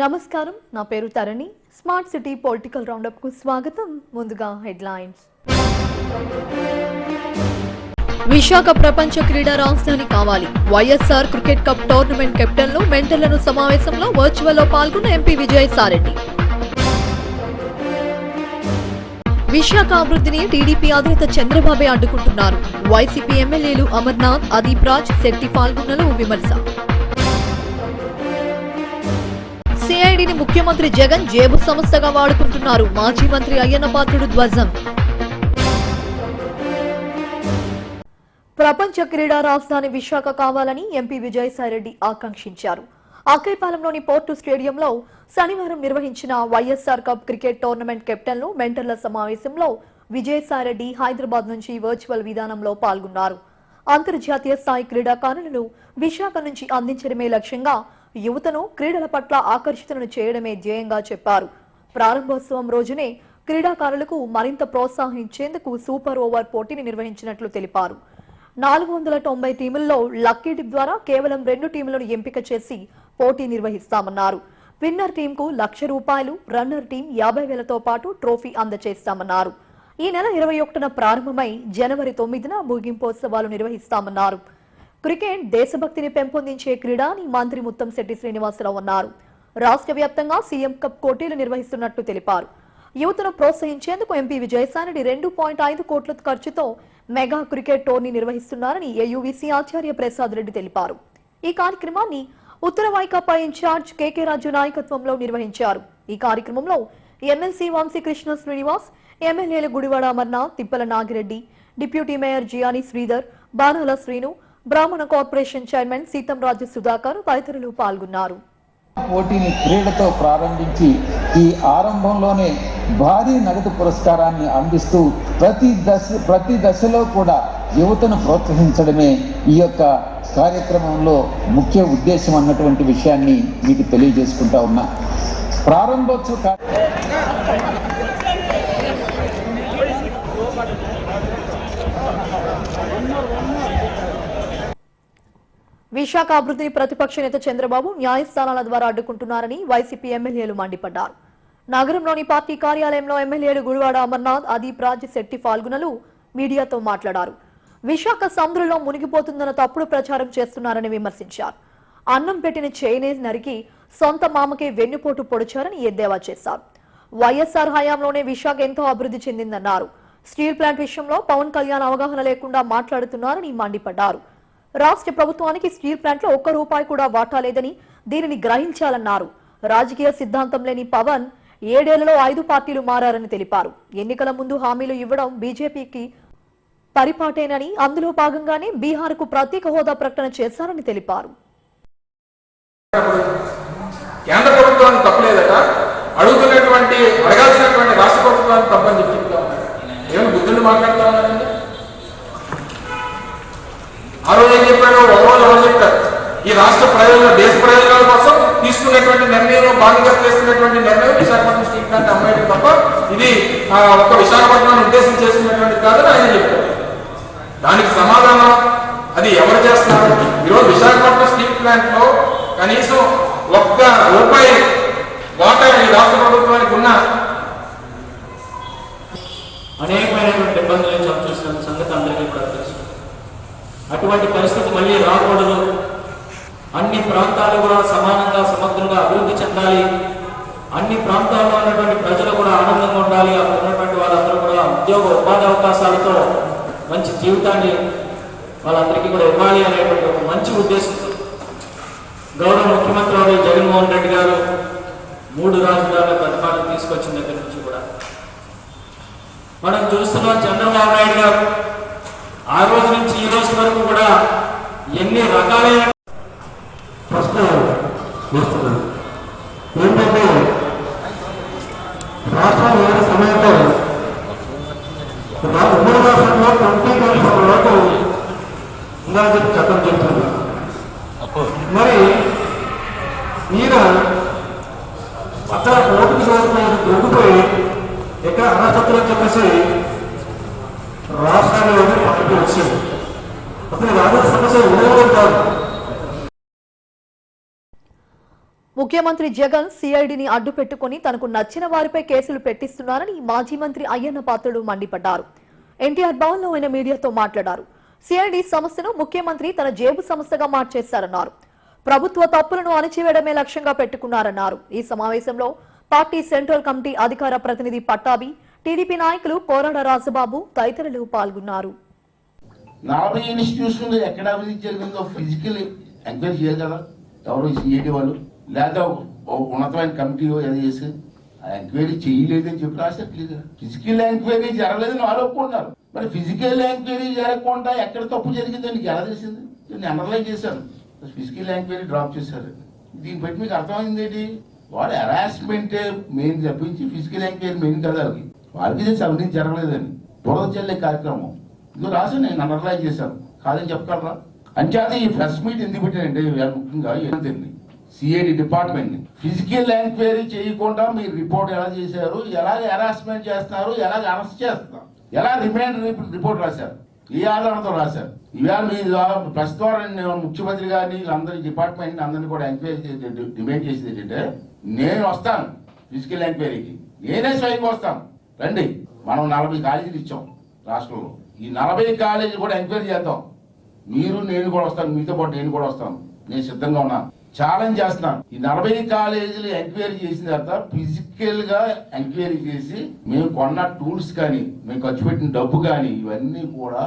నమస్కారం, నా పేరు తరణి. స్మార్ట్ సిటీ పొలిటికల్ రౌండప్ కు స్వాగతం. ముందుగా హెడ్లైన్స్. విశాఖ ప్రపంచ క్రీడా రాజధాని కావాలి. వైఎస్ఆర్ క్రికెట్ కప్ టోర్నమెంట్ కెప్టెన్లు మెంటర్లను సమావేశంలో వర్చువల్లో పాల్గొన్న ఎంపీ విజయసాయిరెడ్డి. విశాఖ అభివృద్ధిని టీడీపీ అధినేత చంద్రబాబే అడ్డుకుంటున్నారు. వైసీపీ ఎమ్మెల్యేలు అమర్నాథ్, అదీప్ రాజ్, శెట్టి పాల్గొన్నలు విమర్శ. సిఐడిని ముఖ్యమంత్రి జగన్ జేబు సంస్థగా వాడుకుంటున్నారు. మాజీ మంత్రి అయ్యన్న పాత్రుడు ధ్వజం. ప్రపంచ క్రీడా రాజధాని విశాఖ కావాలని ఎంపీ విజయసాయిరెడ్డి ఆకాంక్షించారు. అక్కైపాలెంలోని పోర్టు స్టేడియంలో శనివారం నిర్వహించిన వైఎస్ఆర్ కప్ క్రికెట్ టోర్నమెంట్ కెప్టెన్లు మెంటర్ల సమావేశంలో విజయసాయిరెడ్డి హైదరాబాద్ నుంచి వర్చువల్ విధానంలో పాల్గొన్నారు. అంతర్జాతీయ స్థాయి క్రీడాకారులను విశాఖ నుంచి అందించడమే లక్ష్యంగా యువతను క్రీడల పట్ల ఆకర్షితులను చేయడమే ధ్యేయంగా చెప్పారు. ప్రారంభోత్సవం రోజునే క్రీడాకారులకు మరింత ప్రోత్సహించేందుకు సూపర్ ఓవర్ పోటీని నిర్వహించినట్లు తెలిపారు. 490 టీముల్లో లక్కీ డిప్ ద్వారా కేవలం 2 టీములను ఎంపిక చేసి పోటీ నిర్వహిస్తామన్నారు. విన్నర్ టీంకు ₹1,00,000, రన్నర్ టీం 50,000తో పాటు ట్రోఫీ అందజేస్తామన్నారు. ఈ నెల 21న ప్రారంభమై జనవరి 9న ముగింపోత్సవాలు నిర్వహిస్తామన్నారు. క్రికెట్ దేశభక్తిని పెంపొందించే క్రీడ అని మంత్రి ముత్తంశెట్టి శ్రీనివాసరావు అన్నారు. రాష్ట్ర వ్యాప్తంగా సీఎం కప్ పోటీలు నిర్వహిస్తున్నట్టు తెలిపారు. యువతను ప్రోత్సహించేందుకు ఎంపీ విజయసాయిరెడ్డి 2.5 కోట్ల ఖర్చుతో మెగా క్రికెట్ టోర్నీ నిర్వహిస్తున్నారని ఏయూవీసీ ఆచార్య ప్రసాద్ రెడ్డి తెలిపారు. ఈ కార్యక్రమాన్ని ఉత్తర వైకాపా ఇన్ఛార్జ్ కేకే రాజు నాయకత్వంలో నిర్వహించారు. ఈ కార్యక్రమంలో ఎమ్మెల్సీ వంశీకృష్ణ శ్రీనివాస్, ఎమ్మెల్యేలు గుడివాడ అమర్నాథ్, తిప్పల నాగిరెడ్డి, డిప్యూటీ మేయర్ జియాని శ్రీధర్, బాణాల శ్రీను, బ్రాహ్మణ కార్పొరేషన్ చైర్మన్ సీతంరాజు సుధాకర్ తదితరులు పాల్గొన్నారు. పోటీని క్రీడతో ప్రారంభించి ఈ ఆరంభంలోనే భారీ నగదు పురస్కారాన్ని అందిస్తూ ప్రతి దశలో కూడా యువతను ప్రోత్సహించడమే ఈ యొక్క కార్యక్రమంలో ముఖ్య ఉద్దేశం అన్నటువంటి విషయాన్ని మీకు తెలియజేసుకుంటా ఉన్నా. ప్రారంభోత్సవ విశాఖ అభివృద్ధిని ప్రతిపక్ష నేత చంద్రబాబు న్యాయస్థానాల ద్వారా అడ్డుకుంటున్నారని వైసీపీ ఎమ్మెల్యేలు మండిపడ్డారు. నగరంలోని పార్టీ కార్యాలయంలో ఎమ్మెల్యేలు గుడివాడ అమర్నాథ్, అదీప్ రాజ్, శెట్టి పాల్గొనలు మీడియాతో మాట్లాడారు. విశాఖ సముద్రంలో మునిగిపోతుందన్న తప్పుడు ప్రచారం చేస్తున్నారని విమర్శించారు. అన్నం పెట్టిన చేయినే నరికి సొంత మామకే వెన్నుపోటు పొడిచారని ఎద్దేవా చేశారు. వైఎస్ఆర్ హయాంలోనే విశాఖ ఎంతో అభివృద్ధి చెందిందన్నారు. స్టీల్ ప్లాంట్ విషయంలో పవన్ కళ్యాణ్ అవగాహన లేకుండా మాట్లాడుతున్నారని మండిపడ్డారు. రాష్ట్ర ప్రభుత్వానికి స్టీల్ ప్లాంట్ లో ₹1 కూడా వాటా లేదని దీనిని గ్రహించాలన్నారు. రాజకీయ సిద్ధాంతం లేని పవన్ 7 ఏళ్లలో 5 పార్టీలు మారారని తెలిపారు. ఎన్నికల ముందు హామీలు ఇవ్వడం బీజేపీకి పరిపాటేనని, అందులో భాగంగానే బీహార్ కు ప్రత్యేక హోదా ప్రకటన చేశారని తెలిపారు. కేంద్ర ప్రభుత్వానికి తప్పలేదట, అడుగుతున్నటువంటి అడగాల్సినటువంటి రాష్ట్ర ప్రభుత్వానికి తప్పని చెప్తా ఉన్నారు. ఏమైనా బుద్ధులు మాట్లాడుతూ ఉన్నారండి? ఆ రోజు ఏం చెప్పాడు, ఒకరోజు ఎవరు చెప్తారు? ఈ రాష్ట్ర ప్రయోజనాలు, దేశ ప్రయోజనాల కోసం తీసుకున్నటువంటి నిర్ణయంలో భాగంగా చేస్తున్నటువంటి నిర్ణయం విశాఖపట్నం స్టీల్ ప్లాంట్ అమ్మాయి తప్ప ఇది ఒక విశాఖపట్నాన్ని ఉద్దేశం చేస్తున్నటువంటి కాదని ఆయన చెప్పారు. దానికి సమాధానం అది ఎవరు చేస్తున్నారు? ఈరోజు విశాఖపట్నం స్టీల్ ప్లాంట్ లో కనీసం ₹1 వాటా ఈ రాష్ట్ర ప్రభుత్వానికి ఉన్న అనేకమైనటువంటి ఇబ్బందులు చూస్తున్న సంగతి అందరికీ కూడా తెలుసు. అటువంటి పరిస్థితి మళ్ళీ రాకూడదు. అన్ని ప్రాంతాలు కూడా సమానంగా సమగ్రంగా అభివృద్ధి చెందాలి. అన్ని ప్రాంతాల్లో ఉన్నటువంటి ప్రజలు కూడా ఆనందంగా ఉండాలి. అక్కడ ఉన్నటువంటి వాళ్ళందరూ కూడా ఉపాధి అవకాశాలతో మంచి జీవితాన్ని వాళ్ళందరికీ కూడా ఇవ్వాలి అనేటువంటి ఒక మంచి ఉద్దేశంతో గౌరవ ముఖ్యమంత్రి జగన్మోహన్ రెడ్డి గారు 3 రాజధానుల పథకాలను తీసుకొచ్చిన దగ్గర నుంచి కూడా మనం చూస్తున్నాం. చంద్రబాబు నాయుడు గారు ఆ రోజు నుంచి ఈ రోజు వరకు కూడా ఎన్ని రకాలైన ప్రశ్నలు వేస్తున్నారు. ఏంటంటే రాష్ట్రం వేరే సమయంలో ఉమ్మడి రాష్ట్రంలో 20% వరకు ఉందని చెప్పి చట్టం చెప్తుంది. మరి ఈయన అక్కడ ఓటుకు దొరికిపోయి ఎక్కడ అనర్థతులు అని చెప్పేసి రాష్ట్రాన్ని పక్కకి వచ్చింది. అసలు రాజకీయ సమస్య ఉండేవారు కాదు. ముఖ్యమంత్రి జగన్ సిఐడిని అడ్డు పెట్టుకుని తనకు నచ్చిన వారిపై కేసులు పెట్టిస్తున్నారని మాజీ మంత్రి అయ్యన్న పాత్రుడు మండిపడ్డారు. ఎన్టీఆర్ భవన్ లో ఆయన మీడియాతో మాట్లాడారు. సిఐడి సంస్థను ముఖ్యమంత్రి తన జేబు సంస్థగా మార్చేశారన్నారు. ప్రభుత్వ తప్పులను అణచివేయడమే లక్ష్యంగా పెట్టుకున్నారన్నారు. ఈ సమావేశంలో పార్టీ సెంట్రల్ కమిటీ అధికార ప్రతినిధి పట్టాభి, టీడీపీ నాయకులు కోరాడ రాజబాబు తదితరులు పాల్గొన్నారు. 40 ఇన్స్టిట్యూషన్లు ఎక్కడ అభివృద్ధి జరిగిందో ఫిజికల్ ఎంక్వైరీ చేయాలి కదా, ఎవరు సిఐడి వాళ్ళు, లేదా ఉన్నతమైన కమిటీ అది చేసి ఎంక్వైరీ చేయలేదని చెప్పి రాసట్లేదు. ఫిజికల్ ఎంక్వైరీ జరగలేదని వాళ్ళు ఒప్పుకుంటున్నారు. మరి ఫిజికల్ ఎంక్వైరీ జరగకుండా ఎక్కడ తప్పు జరిగిందో నీకు ఎలా తెలిసింది? నేను అండర్లైన్ చేశాను, ఫిజికల్ ఎంక్వైరీ డ్రాప్ చేశారు. దీన్ని బట్టి మీకు అర్థమైంది ఏంటి? వాడు హెరాస్మెంటే మెయిన్ తప్పించి ఫిజికల్ ఎంక్వైరీ మెయిన్ కదా. వాళ్ళకి తెలిసి అవినీతి జరగలేదని బురద చల్లే కార్యక్రమం ఇది రాసి నేను అండర్లైన్ చేశాను. కాదని చెప్పగలరా? అంచేత ఈ ప్రెస్ మీట్ ఎందుకు పెట్టానంటే ముఖ్యంగా ఏంటండి, సిఐడి డిపార్ట్మెంట్ ని ఫిజికల్ ఎంక్వైరీ చేయకుండా మీరు రిపోర్ట్ ఎలా చేశారు, ఎలాగ హెరాస్మెంట్ చేస్తున్నారు, ఎలాగ అరెస్ట్ చేస్తున్నారు, ఎలా రిమైండ్ రిపోర్ట్ రాశారు, ఏ ఆధారంతో రాశారు. ఇవాళ మీరు ప్రెస్ ద్వారా ముఖ్యమంత్రి గారిని వీళ్ళందరి డిపార్ట్మెంట్ అందరినీ కూడా ఎంక్వైరీ డిమాండ్ చేసేది ఏంటంటే, నేను వస్తాను ఫిజికల్ ఎంక్వైరీకి, నేనే స్వయంగా వస్తాను, రండి. మనం 40 కాలేజీలు ఇచ్చాం రాష్ట్రంలో, ఈ 40 కాలేజీలు కూడా ఎంక్వైరీ చేద్దాం. మీరు నేను కూడా వస్తాను, మీతో పాటు నేను కూడా వస్తాను, నేను సిద్ధంగా ఉన్నాను, ఛాలెంజ్ చేస్తున్నాను. ఈ 40 కాలేజీలు ఎంక్వైరీ చేసిన తర్వాత ఫిజికల్ గా ఎంక్వైరీ చేసి మేము కొన్న టూల్స్ కానీ, మేము ఖర్చు పెట్టిన డబ్బు కానీ ఇవన్నీ కూడా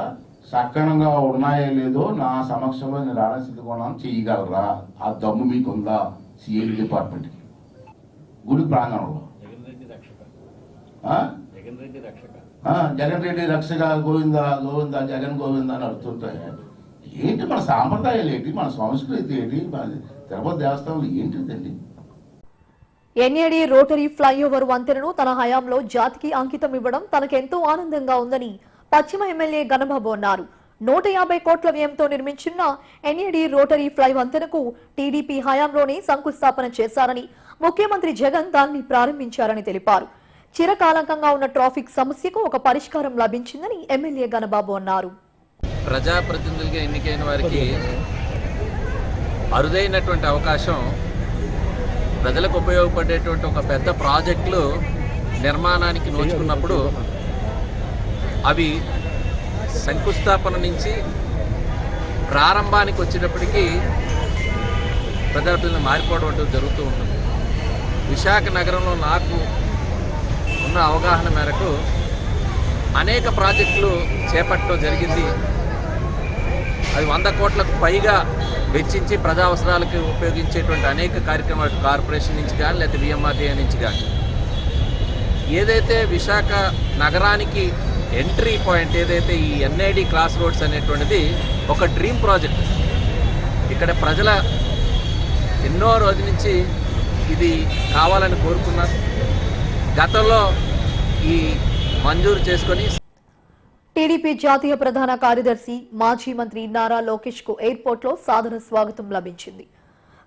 సక్రమంగా ఉన్నాయో లేదో నా సమక్షంలో నేను రావడానికి సిద్ధంగా ఉన్నాను. చేయగలరా? ఆ దమ్ము మీకుందా? సిఐడి డిపార్ట్మెంట్ కి గుడి ప్రాంగణంలో జగన్ రెడ్డి రక్షక గోవింద గోవింద జగన్ గోవింద అని అడుగుతుంటాయి. ఏంటి మన సాంప్రదాయాలు ఏంటి, మన సంస్కృతి ఏంటి, మన తిరుపతి దేవస్థానం ఏంటిదండి? ఎన్ఏడి రోటరీ ఫ్లైఓవర్ వంతెనను తన హయాంలో జాతికి అంకితం ఇవ్వడం తనకెంతో ఆనందంగా ఉందని పశ్చిమ ఎమ్మెల్యే గణబాబు అన్నారు. 150 కోట్ల వ్యయంతో నిర్మించిన ఎన్ఏడి రోటరీ ఫ్లై వంతెనకు టీడీపీ హయాంలోనే శంకుస్థాపన చేశారని, ముఖ్యమంత్రి జగన్ దాన్ని ప్రారంభించారని తెలిపారు. చిరకాలంకంగా ఉన్న ట్రాఫిక్ సమస్యకు ఒక పరిష్కారం లభించిందని ఎమ్మెల్యే గణబాబు అన్నారు. ప్రజాప్రతినిధులుగా ఎన్నికైన వారికి అరుదైనటువంటి అవకాశం ప్రజలకు ఉపయోగపడేటువంటి ఒక పెద్ద ప్రాజెక్టులు నిర్మాణానికి నోచుకున్నప్పుడు అవి శంకుస్థాపన నుంచి ప్రారంభానికి వచ్చేటప్పటికీ ప్రజాప్రతినిధులు మారిపోవడం జరుగుతూ ఉంటుంది. విశాఖ నగరంలో నాకు ఉన్న అవగాహన మేరకు అనేక ప్రాజెక్టులు చేపట్టడం జరిగింది. అది 100 కోట్లకు పైగా వెచ్చించి ప్రజా అవసరాలకు ఉపయోగించేటువంటి అనేక కార్యక్రమాలు కార్పొరేషన్ నుంచి కానీ లేకపోతే విఎంఆర్డీఏ నుంచి కానీ. ఏదైతే విశాఖ నగరానికి ఎంట్రీ పాయింట్ ఏదైతే ఈ ఎన్ఐడి క్లాస్ రోడ్స్ అనేటువంటిది ఒక డ్రీమ్ ప్రాజెక్ట్. ఇక్కడ ప్రజల ఎన్నో రోజుల నుంచి ఇది కావాలని కోరుకున్నారు. గతంలో ఈ మంజూరు చేసుకొని టీడీపీ జాతీయ ప్రధాన కార్యదర్శి మాజీ మంత్రి నారా లోకేష్ కు ఎయిర్పోర్ట్ లో సాదర స్వాగతం లభించింది.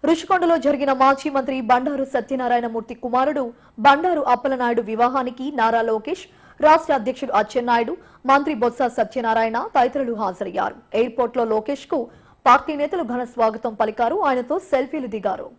రుషికొండలో జరిగిన మాజీ మంత్రి బండారు సత్యనారాయణమూర్తి కుమారుడు బండారు అప్పలనాయుడు వివాహానికి నారా లోకేష్, రాష్ట్ర అధ్యక్షుడు అచ్చెన్నాయుడు, మంత్రి బొత్స సత్యనారాయణ తదితరులు హాజరయ్యారు. ఎయిర్పోర్ట్ లో లోకేష్ కు పార్టీ నేతలు ఘన స్వాగతం పలికారు. ఆయనతో సెల్ఫీలు దిగారు.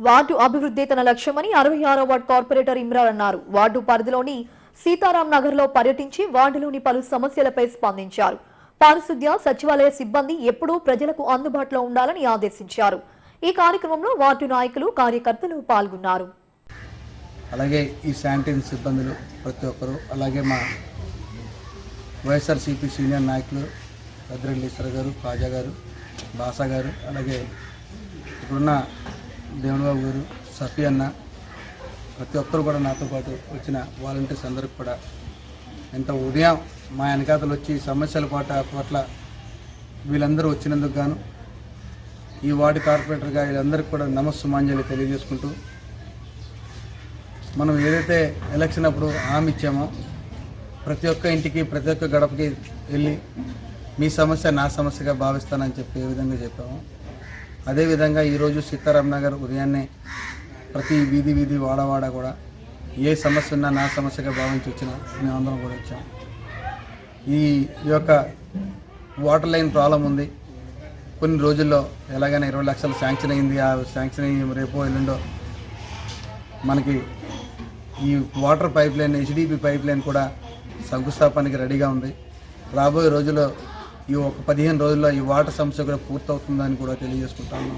వార్డు అభివృద్ధి తన లక్ష్యమని 66వ వార్డు కార్పొరేటర్ ఇమ్రాన్ అన్నారు. వార్డు పరిధిలోని సీతారాం నగర్ లో పర్యటించి వార్డులోని పలు సమస్యలపై స్పందించారు. పారిశుద్ధ్య, సచివాలయ సిబ్బంది ఎప్పుడూ ప్రజలకు అందుబాటులో ఉండాలని ఆదేశించారు. ఈ కార్యక్రమంలో వార్డు నాయకులు, కార్యకర్తలు పాల్గొన్నారు. అలాగే ఈ శానిటరీ సిబ్బందులు ప్రతి ఒక్కరు, అలాగే మా వైఎస్ఆర్సీపీ సీనియర్ నాయకులు భద్రెల్లీశ్వర గారు, కాజా గారు, బాసా గారు, అలాగే ఇప్పుడున్న దేవునిబాబు గారు, సఫీ అన్న, ప్రతి ఒక్కరు కూడా నాతో పాటు వచ్చిన వాలంటీర్స్ అందరికి కూడా ఎంత ఉదయం మా వెనకాతలు వచ్చి సమస్యల పట్ల వీళ్ళందరూ వచ్చినందుకు గాను ఈ వార్డు కార్పొరేటర్గా వీళ్ళందరికీ కూడా నమస్సుమాంజలి తెలియజేసుకుంటూ, మనం ఏదైతే ఎలక్షన్ అప్పుడు హామీ ఇచ్చామో ప్రతి ఒక్క ఇంటికి, ప్రతి ఒక్క గడపకి వెళ్ళి మీ సమస్య నా సమస్యగా భావిస్తానని చెప్పి ఏ విధంగా చెప్పామో అదేవిధంగా ఈరోజు సీతారాం నగర్ ఉదయాన్నే ప్రతి వీధి వాడవాడ కూడా ఏ సమస్య ఉన్నా నా సమస్యగా భావించి వచ్చినా మేమందరం కూడా వచ్చాం. ఈ యొక్క వాటర్ లైన్ ప్రాబ్లం ఉంది. కొన్ని రోజుల్లో ఎలాగైనా 20 లక్షలు శాంక్షన్ అయింది. ఆ శాంక్షన్ అయ్యి రేపో ఎల్లుండో మనకి ఈ water pipe line HDP pipe line కూడా శంకుస్థాపనకి రెడీగా ఉంది. రాబోయే రోజుల్లో ఈ ఒక 15 రోజుల్లో ఈ వాటర్ సమస్య కూడా పూర్తవుతుందని కూడా తెలియజేసుకుంటాను.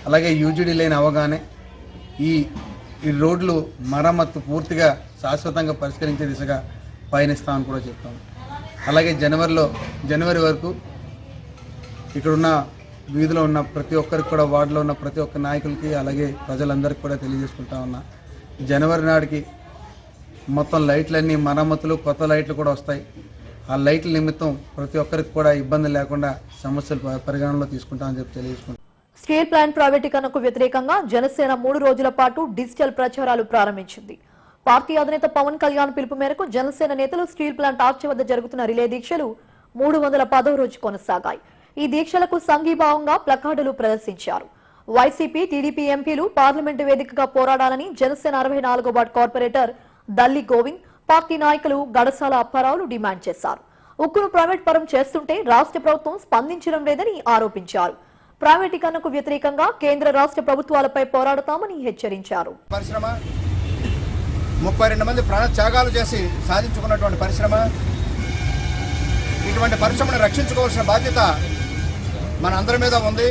అలాగే యూజీడీ లైన్ అవగానే ఈ రోడ్లు మరమ్మత్తు పూర్తిగా శాశ్వతంగా పరిష్కరించే దిశగా పయనిస్తామని కూడా చెప్తాను. అలాగే జనవరి వరకు ఇక్కడున్న వీధిలో ఉన్న ప్రతి ఒక్కరికి కూడా వార్డులో ఉన్న ప్రతి ఒక్క నాయకులకి అలాగే ప్రజలందరికీ కూడా తెలియజేసుకుంటా ఉన్నా, జనవరి నాటికి మొత్తం లైట్లన్నీ మరమ్మతులు కొత్త లైట్లు కూడా వస్తాయి. ఆ లైట్ల నిమిత్తం ప్రతి ఒక్కరికి కూడా ఇబ్బంది లేకుండా సమస్యలు పరిగణనలో తీసుకుంటామని చెప్పి తెలియజేసుకుంటాం. స్టీల్ ప్లాంట్ ప్రైవేటీకరణకు వ్యతిరేకంగా జనసేన 3 రోజుల పాటు డిజిటల్ ప్రచారాలు ప్రారంభించింది. పార్టీ అధినేత పవన్ కళ్యాణ్ పిలుపు మేరకు జనసేన నేతలు స్టీల్ ప్లాంట్ ఆర్చ్ వద్ద జరుగుతున్న రిలే దీక్షలు 310వ రోజు కొనసాగాయి. ఈ దీక్షలకు సంఘీభావంగా ప్లకార్డులు ప్రదర్శించారు. వైసీపీ, టీడీపీ ఎంపీలు పార్లమెంటు వేదికగా పోరాడాలని జనసేన 64వ ward corporator Dalli Govind, party నాయకులు గడసాల అప్పారావులు డిమాండ్ చేశారు. ఉక్కును ప్రైవేట్ పరం చేస్తుంటే రాష్ట్ర ప్రభుత్వం స్పందించడం లేదని ఆరోపించారు. ప్రైవేటీకరణకు వ్యతిరేకంగా కేంద్ర రాష్ట్ర ప్రభుత్వాలపై పోరాడతామని హెచ్చరించారు. పరిశ్రమ 32 మంది ప్రాణ త్యాగాలు చేసి సాధించుకున్నటువంటి పరిశ్రమ. ఇటువంటి పరిశ్రమను రక్షించుకోవాల్సిన బాధ్యత మన అందరి మీద ఉంది.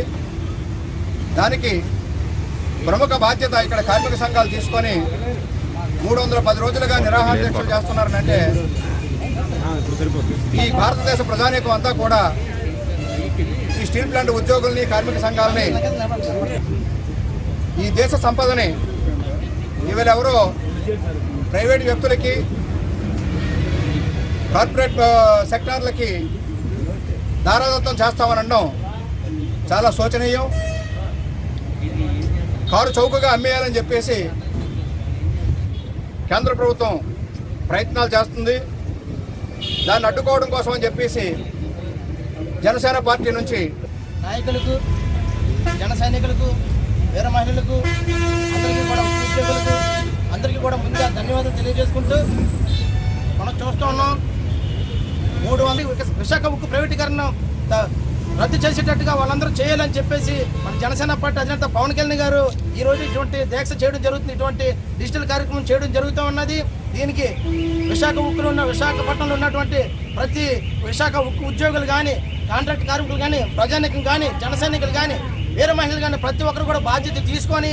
దానికి ప్రముఖ బాధ్యత ఇక్కడ కార్మిక సంఘాలు తీసుకొని 310 రోజులుగా నిరాహార దీక్షలు చేస్తున్నారనంటే ఈ భారతదేశ ప్రజానీకం అంతా కూడా ఈ స్టీల్ ప్లాంట్ ఉద్యోగుల్ని, కార్మిక సంఘాలని, ఈ దేశ సంపదని వీళ్ళెవరో ప్రైవేట్ వ్యక్తులకి, కార్పొరేట్ సెక్టార్లకి దారాదత్తం చేస్తామనడం చాలా శోచనీయం. కారు చౌకగా అమ్మేయాలని చెప్పేసి కేంద్ర ప్రభుత్వం ప్రయత్నాలు చేస్తుంది. దాన్ని అడ్డుకోవడం కోసం అని చెప్పేసి జనసేన పార్టీ నుంచి నాయకులకు, జన సైనికులకు, వీర మహిళలకు, అందరికీ కూడా ఉద్యోగులకు అందరికీ కూడా ముందుగా ధన్యవాదాలు తెలియజేసుకుంటూ మనం చూస్తూ ఉన్నాం 300 విశాఖ ఉక్కు ప్రైవేటీకరణ రద్దు చేసేటట్టుగా వాళ్ళందరూ చేయాలని చెప్పేసి మన జనసేన పార్టీ అధినేత పవన్ కళ్యాణ్ గారు ఈరోజు ఇటువంటి దీక్ష చేయడం జరుగుతుంది. ఇటువంటి డిజిటల్ కార్యక్రమం చేయడం జరుగుతూ ఉన్నది. దీనికి విశాఖ ఉక్కులో ఉన్న విశాఖపట్నంలో ఉన్నటువంటి ప్రతి విశాఖ ఉక్కు ఉద్యోగులు కానీ, కాంట్రాక్ట్ కార్మికులు కానీ, ప్రజానీకం కానీ, జన సైనికులు కానీ, వీర మహిళలు కానీ ప్రతి ఒక్కరు కూడా బాధ్యత తీసుకొని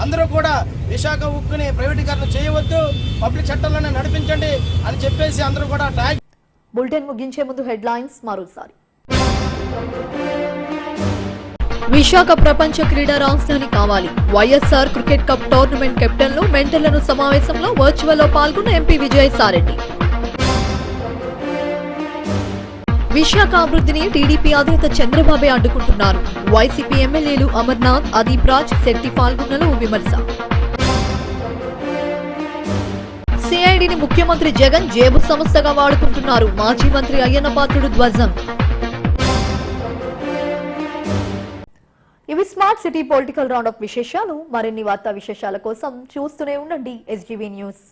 అందరూ కూడా విశాఖ ఉక్కుని ప్రైవేటీకరణ చేయవద్దు, పబ్లిక్ చట్టాలను నడిపించండి అని చెప్పేసి అందరూ కూడా ట్యాగ్. బులెటిన్ ముగించే ముందు హెడ్లైన్స్ మరోసారి. విశాఖ ప్రపంచ క్రీడా రాజధాని కావాలి. వైఎస్ఆర్ క్రికెట్ కప్ టోర్నమెంట్ కెప్టెన్లు మెంటర్లను సమావేశంలో వర్చువల్ లో పాల్గొన్న ఎంపీ విజయసాయిరెడ్డి. విశాఖ అభివృద్ధిని టీడీపీ అధినేత చంద్రబాబే అడ్డుకుంటున్నారు. వైసీపీ ఎమ్మెల్యేలు అమర్నాథ్, అదీప్ రాజ్, శెట్టి పాల్గొన్నలు విమర్శ. సిఐడిని ముఖ్యమంత్రి జగన్ జేబు సంస్థగా వాడుకుంటున్నారు. మాజీ మంత్రి అయ్యన్న పాత్రుడు ధ్వజం. ఇవి smart city political round of విశేషాలు. మరిన్ని వార్తా విశేషాల కోసం చూస్తూనే ఉండండి SGV న్యూస్.